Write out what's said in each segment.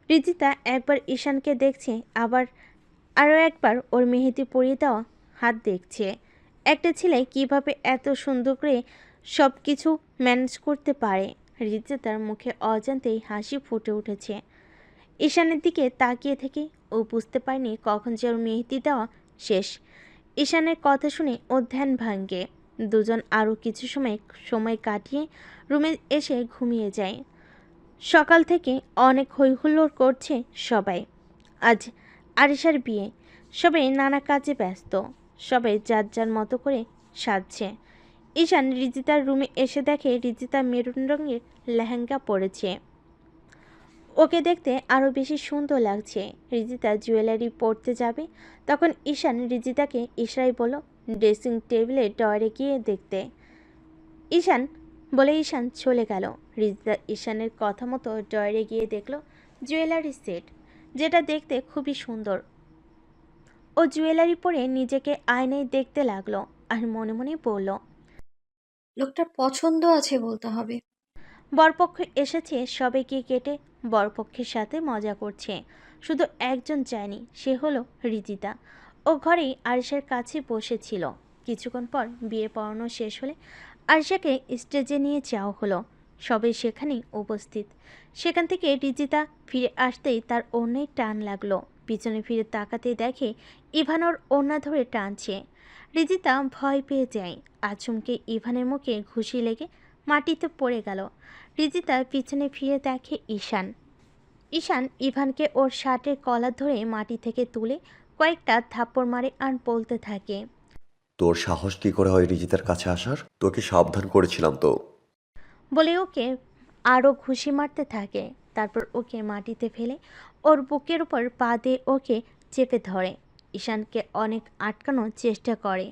রিজিতা একবার ঈশানকে দেখছে, আবার আরও একবার ওর মেহেদি পরিয়ে দেওয়া হাত দেখছে। একটা ছেলে কিভাবে এত সুন্দর করে সব কিছু ম্যানেজ করতে পারে। রিজিতার মুখে অজান্তেই হাসি ফুটে উঠেছে। ঈশানের দিকে তাকিয়ে থেকে ও বুঝতে পারেনি কখন যে ওর মেহেদি দেওয়া শেষ। ঈশানের কথা শুনে ওর ধ্যান ভাঙে। দুজন আরও কিছু সময় কাটিয়ে রুমে এসে ঘুমিয়ে যায়। সকাল থেকে অনেক হইহুল্লোড় করছে সবাই। আজ আরিশার বিয়ে, সবাই নানা কাজে ব্যস্ত, সবাই যার যার মতো করে সাজছে। ঈশান রিজিতার রুমে এসে দেখে রিজিতা মেরুন রঙের লেহেঙ্গা পরেছে। ওকে দেখতে আরও বেশি সুন্দর লাগছে। রিজিতা জুয়েলারি পরতে যাবে, তখন ঈশান রিজিতাকে ইশারায় বলল ড্রেসিং টেবিলে ডয়ারে গিয়ে দেখতে। ঈশান চলে গেল। রিজিতা ঈশানের কথা মতো ডয়ারে গিয়ে দেখল জুয়েলারি সেট, যেটা দেখতে খুবই সুন্দর। ও জুয়েলারি পরে নিজেকে আয়নায় দেখতে লাগলো আর মনে মনে বলল, লোকটার পছন্দ আছে বলতে হবে। বরপক্ষ এসেছে, সবাইকে কেটে বরপক্ষের সাথে মজা করছে। শুধু একজন যায়নি, সে হলো রিজিতা। ও ঘরেই আরিশার কাছে বসেছিল। কিছুক্ষণ পর বিয়ে পড়ানো শেষ হলে আরিশাকে স্টেজে নিয়ে যাওয়া হলো। সবাই সেখানেই উপস্থিত। সেখান থেকে রিজিতা ফিরে আসতেই তার ওড়নায় টান লাগলো। পিছনে ফিরে তাকাতেই দেখে ইভান ওর ওড়না ধরে টানছে। রিজিতা ভয় পেয়ে যায়। আচমকে ইভানের মুখে ঘুষি লেগে মাটিতে পড়ে গেল। রিজিতা পিছনে ফিরে দেখে ঈশান ইভানকে ওর শার্টের কলার ধরে মাটি থেকে তুলে কয়েকটা থাপ্পড় মারে আর বলতে থাকে, তোর সাহস কি করে হয় রিজিতার কাছে আসার? তোকে সাবধান করেছিলাম তো। বলে ওকে আরও ঘুষি মারতে থাকে। তারপর ওকে মাটিতে ফেলে ওর বুকের উপর পা দিয়ে ওকে চেপে ধরে। ঈশানকে অনেক আটকানোর চেষ্টা করে,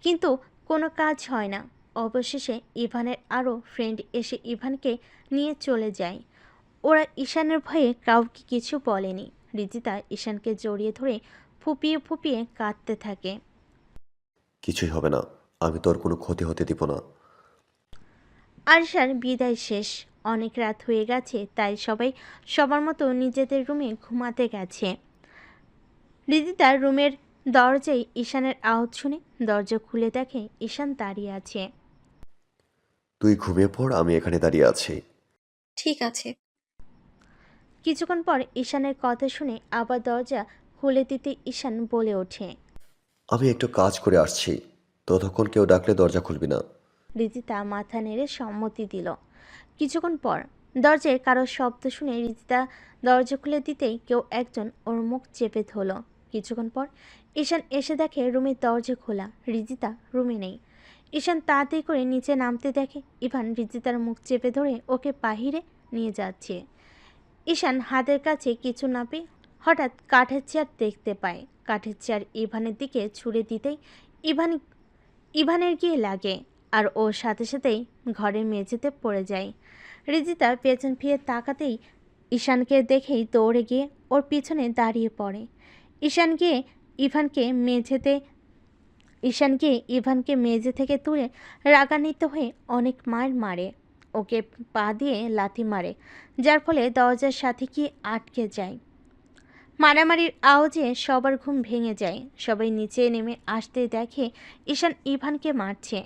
কিন্তু কোনো কাজ হয় না। অবশেষে ইভানের আরও ফ্রেন্ড এসে ইভানকে নিয়ে চলে যায়। ওরা ঈশানের ভয়ে কাউকে কিছু বলেনি। রিজিতা ঈশানকে জড়িয়ে ধরে ফুপিয়ে ফুপিয়ে কাঁদতে থাকে। কিছুই হবে না, আমি তোর কোনো ক্ষতি হতে দিব না। আরশার বিদায় শেষ। অনেক রাত হয়ে গেছে, তাই সবাই সবার মতো নিজেদের রুমে ঘুমাতে গেছে। রিদিতার রুমের দরজায় ঈশানের আওয়াজ শুনে দরজা খুলে দেখে ঈশান দাঁড়িয়ে আছে। তুই ঘুমিয়ে পড়, আমি এখানে দাঁড়িয়ে আছি। ঠিক আছে। কিছুক্ষণ পর ঈশানের কথা শুনে আবার দরজা খুলে দিতে ঈশান বলে ওঠে, আমি একটু কাজ করে আসছি, ততক্ষণ কেউ ডাকলে দরজা খুলবি না। রিদিতা মাথা নেড়ে সম্মতি দিল। কিছুক্ষণ পর দরজায় কারো শব্দ শুনে রিদিতা দরজা খুলে দিতেই কেউ একজন ওর মুখ চেপে ধরল। কিছুক্ষণ পর ঈশান এসে দেখে রুমের দরজা খোলা, রিদিতা রুমে নেই। ঈশান তাড়াতাড়ি করে নিচে নামতে দেখে ইভান রিদিতার মুখ চেপে ধরে ওকে বাহিরে নিয়ে যাচ্ছে। ঈশান হাতের কাছে কিছু না পেয়ে হঠাৎ কাঠের চেয়ার দেখতে পায়। কাঠের চেয়ার ইভানের দিকে ছুঁড়ে দিতেই ইভান ইভানের গিয়ে লাগে আর ওর সাথে সাথেই ঘরের মেঝেতে পড়ে যায়। রিজিতা পেছন ফিরে তাকাতেই ঈশানকে দেখেই দৌড়ে গিয়ে ওর পিছনে দাঁড়িয়ে পড়ে। ঈশান গিয়ে ইভানকে মেঝেতে ঈশান গিয়ে ইভানকে মেঝে থেকে তুলে রাগান্বিত হয়ে অনেক মার মারে। ওকে পা দিয়ে লাথি মারে, যার ফলে দরজার সাথে কি আটকে যায়। মারামারির আওয়াজে সবার ঘুম ভেঙে যায়। সবাই নিচে নেমে আসতে দেখে ঈশান ইভানকে মারছে।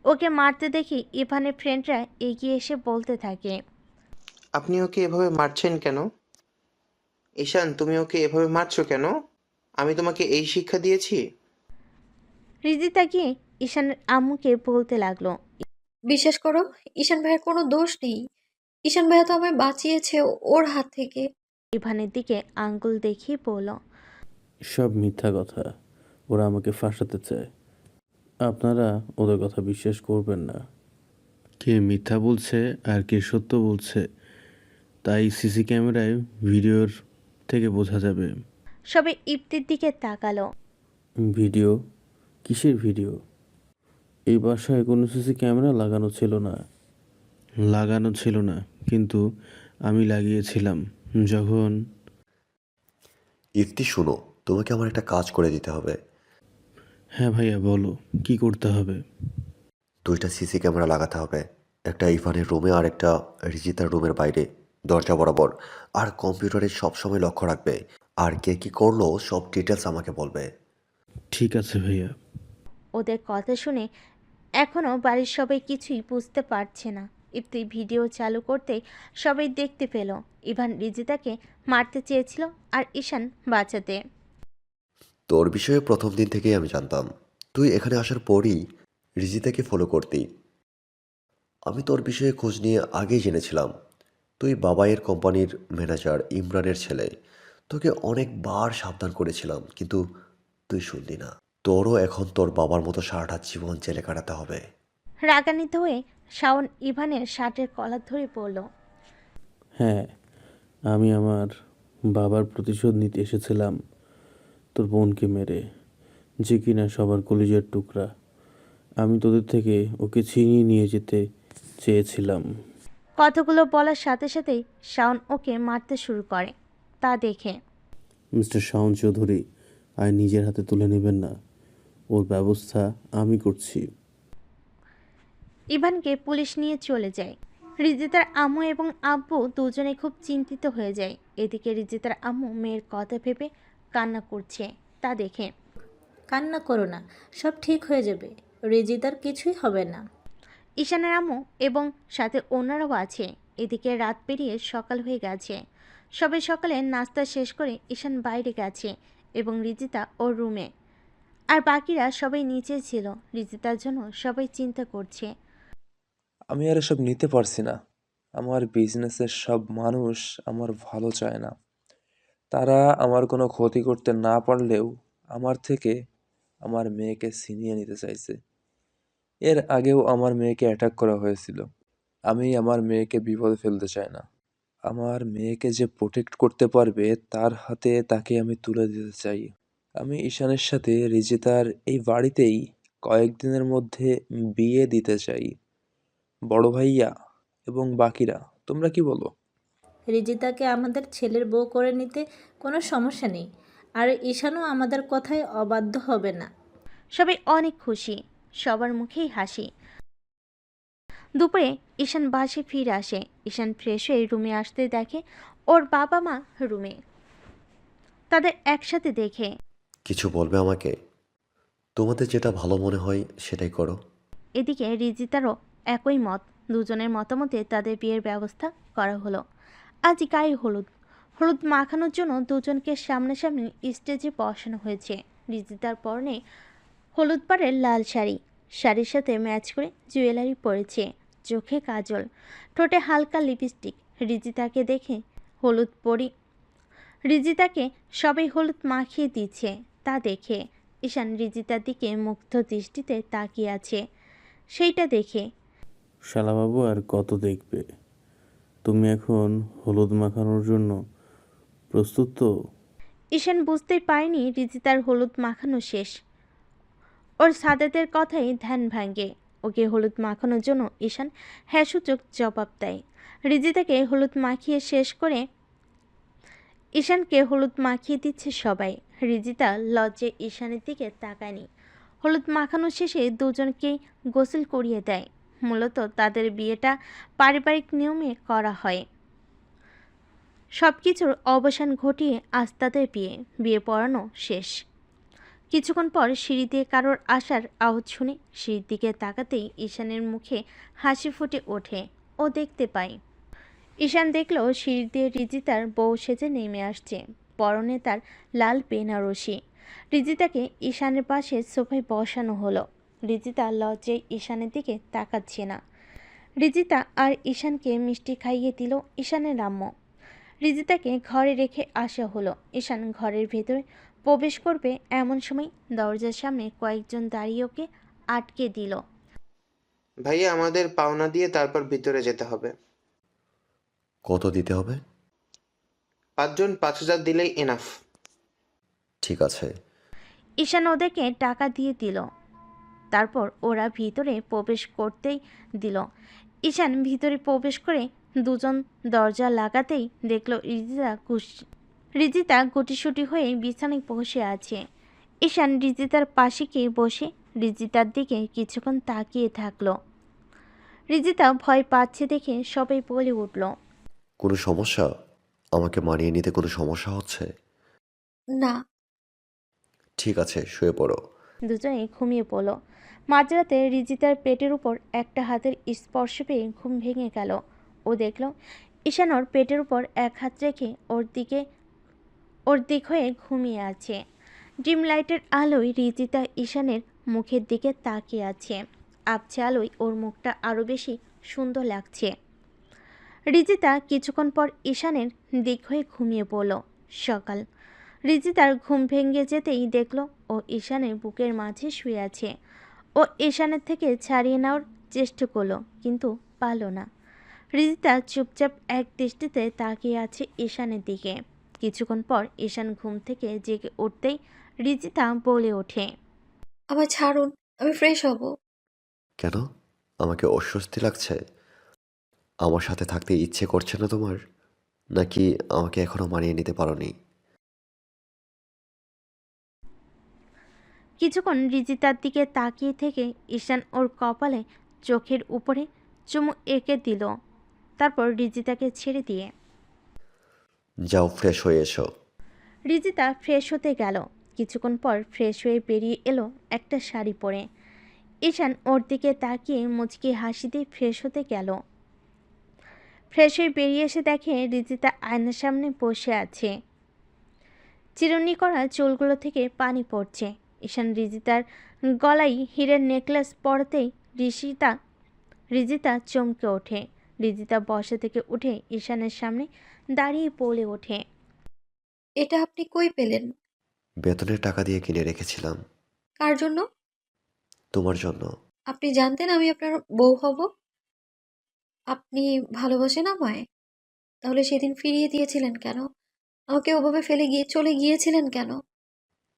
ওকে মারতে দেখি ইভানের ফ্রেন্ডরা এগিয়ে এসে বলতে থাকে, আপনি ওকে এভাবে মারছেন কেন? ঈশান, তুমি ওকে এভাবে মারছো কেন? আমি তোমাকে এই শিক্ষা দিয়েছি? রিদিতা গিয়ে ঈশানের আম্মুকে বলতে লাগলো, বিশ্বাস করো, ঈশান ভাইয়ের কোনো দোষ নেই। ঈশান ভাইয়া তো আমায় বাঁচিয়েছে ওর হাত থেকে। ইভানের দিকে আঙ্গুল দেখিয়ে বলল, সব মিথ্যা কথা। ওরা আমাকে ফাঁসাতে চায়। আপনারা ওদের কথা বিশ্বাস করবেন না। কে মিথ্যা বলছে আর কে সত্য বলছে, তাই সিসি ক্যামেরায় ভিডিওর থেকে বোঝা যাবে। সবে ইপ্তির দিকে তাকালো। ভিডিও? কিসের ভিডিও? এই বাসায় কোনো সিসি ক্যামেরা লাগানো ছিল না। লাগানো ছিল না, কিন্তু আমি লাগিয়েছিলাম যখন। ইফতি শুনো, তোমাকে আমার একটা কাজ করে দিতে হবে। হ্যাঁ ভাইয়া, বলো কি করতে হবে? দুইটা সিসি ক্যামেরা লাগাতে হবে, একটা ইভানের রুমে আর একটা রিজিতার রুমের বাইরে। দরজা বরাবর। আর কম্পিউটারে সবসময় লক্ষ্য রাখবে। আর কে কি করলো সব ডিটেলস আমাকে বলবে। ঠিক আছে ভাইয়া। ওদের কথা শুনে এখনও বাড়ির সবাই কিছুই বুঝতে পারছে না। ইফতি ভিডিও চালু করতেই সবাই দেখতে পেল ইভান রিজিতাকে মারতে চেয়েছিল আর ঈশান বাঁচাতে। তোর বিষয়ে প্রথম দিন থেকেই আমি জানতাম। তুই এখানে আসার পরই রিজিতাকে ফলো করতি। আমি তোর বিষয়ে খোঁজ নিয়ে আগেই জেনেছিলাম। তুই বাবাইয়ের কোম্পানির ম্যানেজার ইমরানের ছেলে। তোকে অনেকবার সাবধান করেছিলাম, কিন্তু তুই শুনলি না। তোরও এখন তোর বাবার মতো সারাটা জীবন জেলে কাটাতে হবে। রাগান্বিত হয়ে শাওন ইভানের শার্টের কলার ধরে পড়ল। হ্যাঁ, আমি আমার বাবার প্রতিশোধ নিতে এসেছিলাম তোর বোনকে মেরে, যে কিনা সবার কলিজার টুকরা। আমি তোদের থেকে ওকে ছিনিয়ে নিয়ে যেতে চেয়েছিলাম। কথাগুলো বলার সাথে সাথেই শাওন ওকে মারতে শুরু করে। তা দেখে মিস্টার শাওন চৌধুরী, আর নিজের হাতে তুলে নেবেন না। ওর ব্যবস্থা আমি করছি। ইভানকে পুলিশ নিয়ে চলে যায়। রিজিতার আম্মু এবং আব্বু দুজনে খুব চিন্তিত হয়ে যায়। এদিকে রিজিতার আম্মু মেয়ের কথা ভেবে কান্না করছে। তা দেখে কান্না করো না, সব ঠিক হয়ে যাবে। রিজিতার কিছুই হবে না। ঈশানের আম্মু এবং সাথে অন্যরাও আছে। এদিকে রাত পেরিয়ে সকাল হয়ে গেছে। সবাই সকালে নাস্তা শেষ করে ঈশান বাইরে গেছে এবং রিজিতা ওর রুমে। আর বাকিরা সবাই নিচে ছিল। রিজিতার জন্য সবাই চিন্তা করছে। আমি আর এসব নিতে পারছি না। আমার বিজনেসের সব মানুষ আমার ভালো চায় না। তারা আমার কোনো ক্ষতি করতে না পারলেও আমার থেকে আমার মেয়েকে ছিনিয়ে নিতে চাইছে। এর আগেও আমার মেয়েকে অ্যাটাক করা হয়েছিল। আমি আমার মেয়েকে বিপদে ফেলতে চাই না। আমার মেয়েকে যে প্রোটেক্ট করতে পারবে তার হাতে তাকে আমি তুলে দিতে চাই। আমি ঈশানের সাথে রিজিতার এই বাড়িতেই কয়েকদিনের মধ্যে বিয়ে দিতে চাই। বড় ভাইয়া এবং বাকিরা, তোমরা কি বলো? রিজিতাকে আমাদের ছেলের বউ করে নিতে কোনো সমস্যা নেই। আর ঈশানও আমাদের কথায় অবাধ্য হবে না। সবাই অনেক খুশি। সবার মুখেই হাসি। দুপুরে ঈশান বাসে ফিরে আসে। ঈশান ফ্রেশ হয়ে রুমে আসতে দেখে ওর বাবা মা রুমে। তাদের একসাথে দেখে কিছু বলবে আমাকে? তোমাদের যেটা ভালো মনে হয় সেটাই করো। এদিকে রিজিতারও একই মত। দুজনের মতামতে তাদের বিয়ের ব্যবস্থা করা হলো। আজ গায়ে হলুদ। হলুদ মাখানোর জন্য দুজনকে সামনাসামনি স্টেজে বসানো হয়েছে। রিজিতার পরনে হলুদ পাড়ের লাল শাড়ি। শাড়ির সাথে ম্যাচ করে জুয়েলারি পরেছে। চোখে কাজল, ঠোঁটে হালকা লিপস্টিক। রিজিতাকে দেখে হলুদ পরি রিজিতাকে সবাই হলুদ মাখিয়ে দিচ্ছে। তা দেখে ঈশান রিজিতার দিকে মুগ্ধ দৃষ্টিতে তাকিয়ে আছে। সেইটা দেখে শালাবাবু আর কত দেখবে? তুমি এখন হলুদ মাখানোর জন্য প্রস্তুত তো? ঈশান বুঝতেই পারেনি রিজিতার হলুদ মাখানো শেষ। ওর সাদেদের কথাই ধ্যান ভাঙে। ওকে হলুদ মাখানোর জন্য ঈশান হ্যাঁ সূচক জবাব দেয়। রিজিতাকে হলুদ মাখিয়ে শেষ করে ঈশানকে হলুদ মাখিয়ে দিচ্ছে সবাই। রিজিতা লজ্জে ঈশানের দিকে তাকায়নি। হলুদ মাখানো শেষে দুজনকেই গোসল করিয়ে দেয়। মূলত তাদের বিয়েটা পারিবারিক নিয়মে করা হয়। সব কিছুর অবসান ঘটিয়ে আজ তাদের বিয়ে পড়ানো শেষ। কিছুক্ষণ পর সিঁড়ি দিয়ে কারোর আসার আওয়াজ শুনে সিঁড়ির দিকে তাকাতেই ঈশানের মুখে হাসি ফুটে ওঠে। ও দেখতে পায়। ঈশান দেখল সিঁড়ি দিয়ে রিজিতার বউ সেজে নেমে আসছে। পরনে তার লাল বেনারসি। রিজিতাকে ঈশানের পাশে সোফায় বসানো হলো। রিজিতা লজ্জায় ঈশানের দিকে তাকাচ্ছে না। রিজিতা আর ঈশানকে মিষ্টি খাইয়ে দিল ঈশানের আম্মু। রিজিতাকে ঘরে রেখে আসা হলো। ঈশান ঘরের ভেতরে প্রবেশ করবে এমন সময় দরজার সামনে কয়েকজন দাঁড়িয়ে ওকে আটকে দিল। ভাইয়া, আমাদের পাওনা দিয়ে তারপর ভিতরে যেতে হবে। কত দিতে হবে? 5 জন 5,000 দিলেই এনাফ। ঠিক আছে। ঈশান ওদেরকে টাকা দিয়ে দিল। তারপর ওরা ভিতরে প্রবেশ করতেই দিল। ঈশান ভিতরে প্রবেশ করে দুজন দরজা লাগাতেই দেখল রিজিতা গুটিসুটি হয়ে বিছানায় বসে আছে। ঈশান রিজিতার পাশে গিয়ে বসে রিজিতার দিকে কিছুক্ষণ তাকিয়ে থাকলো। রিজিতা ভয় পাচ্ছে দেখে সবাই বলে উঠল। কোনো সমস্যা? আমাকে মানিয়ে নিতে কোনো সমস্যা হচ্ছে? না। ঠিক আছে, শুয়ে পড়ো। দুজনেই ঘুমিয়ে পড়ল। মাঝরাতে রিজিতার পেটের উপর একটা হাতের স্পর্শ পেয়ে ঘুম ভেঙে গেল। ও দেখল ঈশান ওর পেটের উপর এক হাত রেখে ওর দিক হয়ে ঘুমিয়ে আছে। ডিম লাইটের আলোয় রিজিতা ঈশানের মুখের দিকে তাকিয়ে আছে। আবছা আলোয় ওর মুখটা আরও বেশি সুন্দর লাগছে। রিজিতা কিছুক্ষণ পর ঈশানের দিক হয়ে ঘুমিয়ে পড়ল। সকাল। রিজিতার ঘুম ভেঙে যেতেই দেখল ও ঈশানের বুকের মাঝে শুয়ে আছে। ও ঈশানের থেকে ছাড়িয়ে নেওয়ার চেষ্টা করলো, কিন্তু পারল না। রিজিতা চুপচাপ এক দৃষ্টিতে তাকিয়ে আছে ঈশানের দিকে। কিছুক্ষণ পর ঈশান ঘুম থেকে জেগে উঠতেই রিজিতা বলে ওঠে, আমায় ছাড়ুন, আমি ফ্রেশ হব। কেন? আমাকে অস্বস্তি লাগছে? আমার সাথে থাকতে ইচ্ছে করছে না তোমার? নাকি আমাকে এখনো মানিয়ে নিতে পারোনি? কিছুক্ষণ রিজিতার দিকে তাকিয়ে থেকে ঈশান ওর কপালে চোখের উপরে চুমু এঁকে দিল। তারপর রিজিতাকে ছেড়ে দিয়ে যাও, ফ্রেশ হয়ে এসো। রিজিতা ফ্রেশ হতে গেল। কিছুক্ষণ পর ফ্রেশ হয়ে বেরিয়ে এলো একটা শাড়ি পরে। ঈশান ওর দিকে তাকিয়ে মুচকি হাসি দিয়ে ফ্রেশ হতে গেল। ফ্রেশ হয়ে বেরিয়ে এসে দেখে রিজিতা আয়নার সামনে বসে আছে। চিরুনি করা চুলগুলো থেকে পানি পড়ছে। ঈশান রিজিতার গলায় হীরের নেকলেস পরতেই রিজিতা চমকে ওঠে। রিজিতা বসা থেকে উঠে ঈশানের সামনে দাঁড়িয়ে বলে ওঠে, এটা আপনি কই পেলেন? বেতনের টাকা দিয়ে কিনে রেখেছিলাম। কার জন্য? তোমার জন্য। আপনি জানতেন আমি আপনার বউ হব? আপনি ভালোবাসেন আমায়? তাহলে সেদিন ফিরিয়ে দিয়েছিলেন কেন? আমাকে ওভাবে ফেলে চলে গিয়েছিলেন কেন?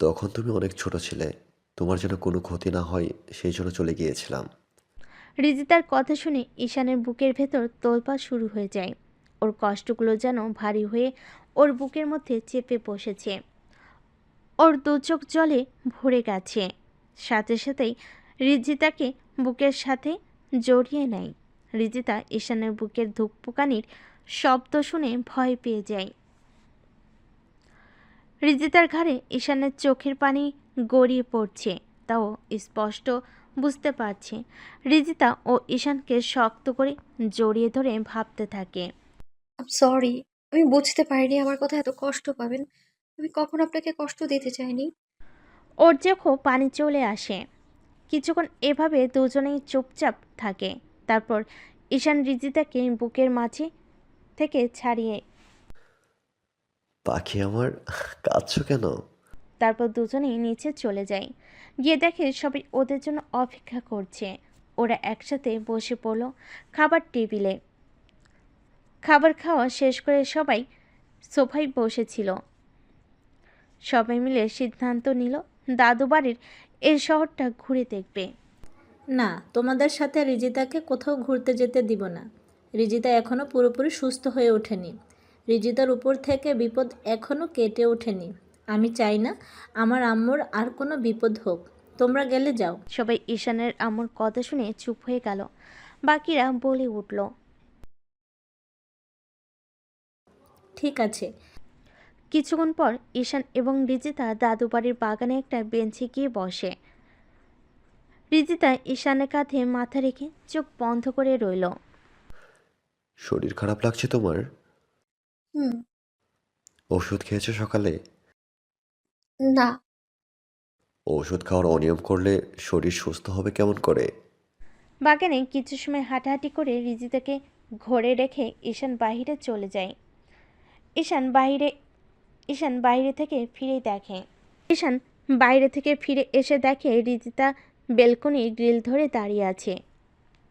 তখন তুমি অনেক ছোট ছিলে। তোমার যেন কোনো ক্ষতি না হয় সেই জন্য চলে গিয়েছিলাম। রিজিতার কথা শুনে ঈশানের বুকের ভেতর তোলপাড় শুরু হয়ে যায়। ওর কষ্টগুলো যেন ভারী হয়ে ওর বুকের মধ্যে চেপে বসেছে। ওর দু চোখ জলে ভরে গেছে। সাথে সাথেই রিজিতাকে বুকের সাথে জড়িয়ে নেয়। রিজিতা ঈশানের বুকের ধুকপুকানির শব্দ শুনে ভয় পেয়ে যায়। রিজিতার ঘাড়ে ঈশানের চোখের পানি গড়িয়ে পড়ছে, তাও স্পষ্ট বুঝতে পারছে। রিজিতা ও ঈশানকে শক্ত করে জড়িয়ে ধরে ভাবতে থাকে, সরি, আমি বুঝতে পারিনি আমার কথা এত কষ্ট পাবেন। আমি কখনো আপনাকে কষ্ট দিতে চাইনি। ওর চোখও পানি চলে আসে। কিছুক্ষণ এভাবে দুজনেই চুপচাপ থাকে। তারপর ঈশান রিজিতাকে বুকের মাঝে থেকে ছাড়িয়ে পাখি আমার, কাঁদছো কেন? তারপর দুজনেই নিচে চলে যায়। গিয়ে দেখে সবাই ওদের জন্য অপেক্ষা করছে। ওরা একসাথে বসে পড়ল খাবার টেবিলে। খাবার খাওয়া শেষ করে সবাই সোফায় বসেছিল। সবাই মিলে সিদ্ধান্ত নিল দাদু বাড়ির এই শহরটা ঘুরে দেখবে। না, তোমাদের সাথে রিজিতাকে কোথাও ঘুরতে যেতে দিব না। রিজিতা এখনও পুরোপুরি সুস্থ হয়ে ওঠেনি। রিজিতার উপর থেকে বিপদ এখনও কেটে ওঠেনি। আমি চাই না আমার আম্মুর আর কোনো বিপদ হোক। তোমরা গেলে যাও। সবাই ঈশানের আম্মুর কথা শুনে চুপ হয়ে গেল। বাকিরা বলে উঠল, ঠিক আছে। কিছুক্ষণ পর ঈশান এবং রিজিতা দাদু বাড়ির বাগানে একটা বেঞ্চে গিয়ে বসে। রিজিতা ঈশানের কাঁধে মাথা রেখে চোখ বন্ধ করে রইল। শরীর খারাপ লাগছে তোমার? হুম। ওষুধ খেয়েছো সকালে? না। ওষুধ খাওয়ার অনিয়ম করলে শরীর সুস্থ হবে কেমন করে? বাগানে কিছু সময় হাঁটাহাঁটি করে রিজিতাকে ঘরে রেখে ঈশান বাইরে চলে যায়। ঈশান বাইরে থেকে ফিরে এসে দেখে রিজিতা বেলকনির গ্রিল ধরে দাঁড়িয়ে আছে।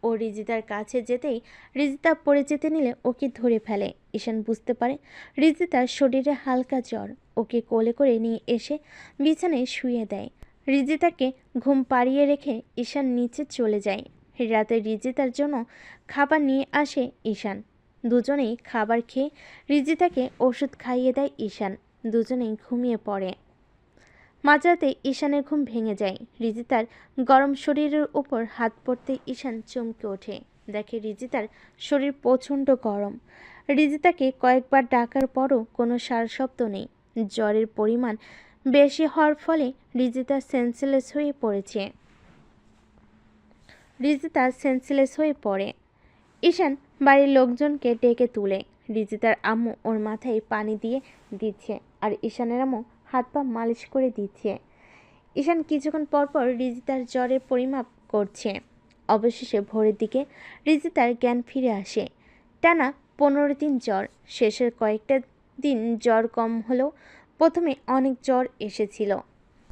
ও রিজিতার কাছে যেতেই রিজিতা পড়ে যেতে নিলে ওকে ধরে ফেলে। ঈশান বুঝতে পারে রিজিতার শরীরে হালকা জ্বর। ওকে কোলে করে নিয়ে এসে বিছানায় শুয়ে দেয়। রিজিতাকে ঘুম পাড়িয়ে রেখে ঈশান নিচে চলে যায়। রাতে রিজিতার জন্য খাবার নিয়ে আসে ঈশান। দুজনেই খাবার খেয়ে রিজিতাকে ওষুধ খাইয়ে দেয় ঈশান। দুজনেই ঘুমিয়ে পড়ে। মাঝরাতে ঈশানের ঘুম ভেঙে যায়। রিজিতার গরম শরীরের উপর হাত পড়তে ঈশান চমকে ওঠে। দেখে রিজিতার শরীর প্রচণ্ড গরম। রিজিতাকে কয়েকবার ডাকার পরও কোনো সাড়াশব্দ নেই। জ্বরের পরিমাণ বেশি হওয়ার ফলে রিজিতা সেন্সলেস হয়ে পড়ে। ঈশান বাড়ির লোকজনকে ডেকে তুলে। রিজিতার আম্মু ওর মাথায় পানি দিয়ে দিচ্ছে আর ঈশানের আম্মু হাত পা মালিশ করে দিচ্ছে। ঈশান কিছুক্ষণ পরপর রিজিতার জ্বরের পরিমাপ করছে। অবশেষে ভোরের দিকে রিজিতার জ্ঞান ফিরে আসে। টানা 15 দিন জ্বর। শেষের কয়েকটা দিন জ্বর কম হলেও প্রথমে অনেক জ্বর এসেছিল।